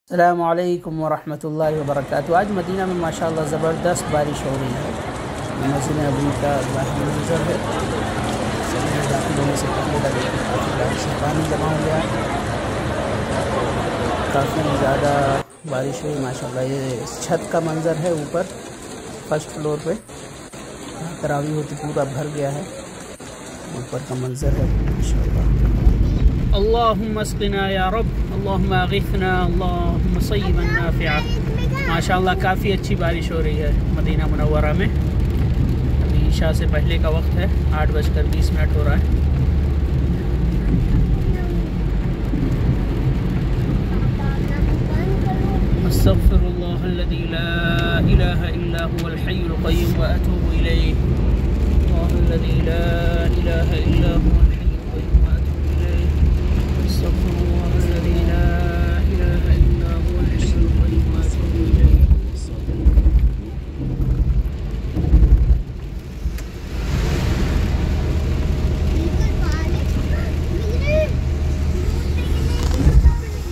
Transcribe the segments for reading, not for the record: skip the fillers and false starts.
अस्सलामुअलैकुम वरहमतुल्लाहि वबरकातुहू। आज मदीना में माशाअल्लाह ज़बरदस्त बारिश हो रही है। मस्जिद नबवी का ज़ाहिरी मंज़र है। सभी दाखिल होने से पहले का देखिए काफ़ी बारिश में पानी जमा हो गया, काफ़ी ज़्यादा बारिश हुई माशाअल्लाह। ये छत का मंज़र है, ऊपर फर्स्ट फ्लोर पे तरावी होती पूरा भर गया है, ऊपर का मंज़र है माशाअल्लाह। अल्लाहुम्मा अस्क़िना या रब, अल्लाहुम्मा अग़िथना, अल्लाहुम्मा सय्यिबन नाफ़िआ। माशाअल्लाह काफ़ी अच्छी बारिश हो रही है मदीना मुनव्वरा में। अभी ईशा से पहले का वक्त है, 8:20 हो रहा है। अस्तग़फ़िरुल्लाहल्लज़ी ला इलाहा इल्ला हुवल हय्युल क़य्यूम व अतूबु इलैहि। अल्लाहुल्लज़ी ला इलाहा इल्ला हुवल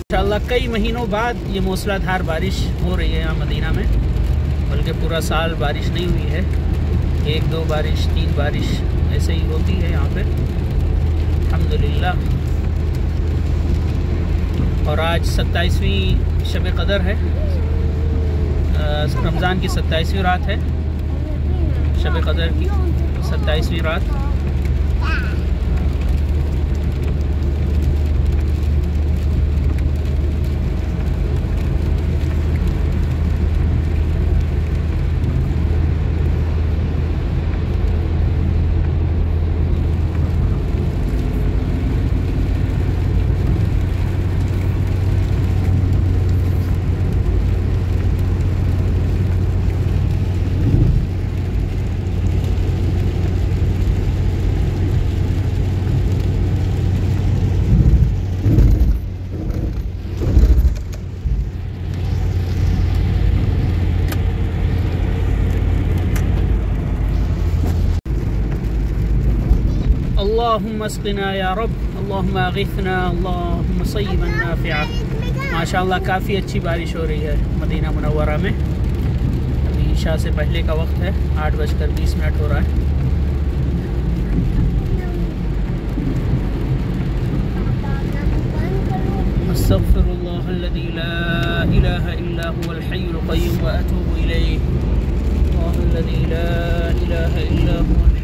इंशाअल्लाह कई महीनों बाद ये मूसलाधार बारिश हो रही है यहाँ मदीना में, बल्कि पूरा साल बारिश नहीं हुई है। 1-2 बारिश 3 बारिश ऐसे ही होती है यहाँ पे अल्हम्दुलिल्लाह। और आज 27वीं शब क़दर है, रमज़ान की 27वीं रात है, शब क़दर की 27वीं रात। अल्लाहुम्मा अस्क़िना या रब, अल्लाहुम्मा अग़िथना, अल्लाहुम्मा सय्यिबन नाफ़िआ। माशाअल्लाह काफ़ी अच्छी बारिश हो रही है मदीना मुनव्वरा में। अभी ईशा से पहले का वक्त है, 8:20 हो रहा है। अस्तग़फ़िरुल्लाहल्लज़ी ला इलाहा इल्ला हुवल हय्युल क़य्यूम व अतूबु इलैहि। अल्लाहुल्लज़ी ला इलाहा इल्ला हुवल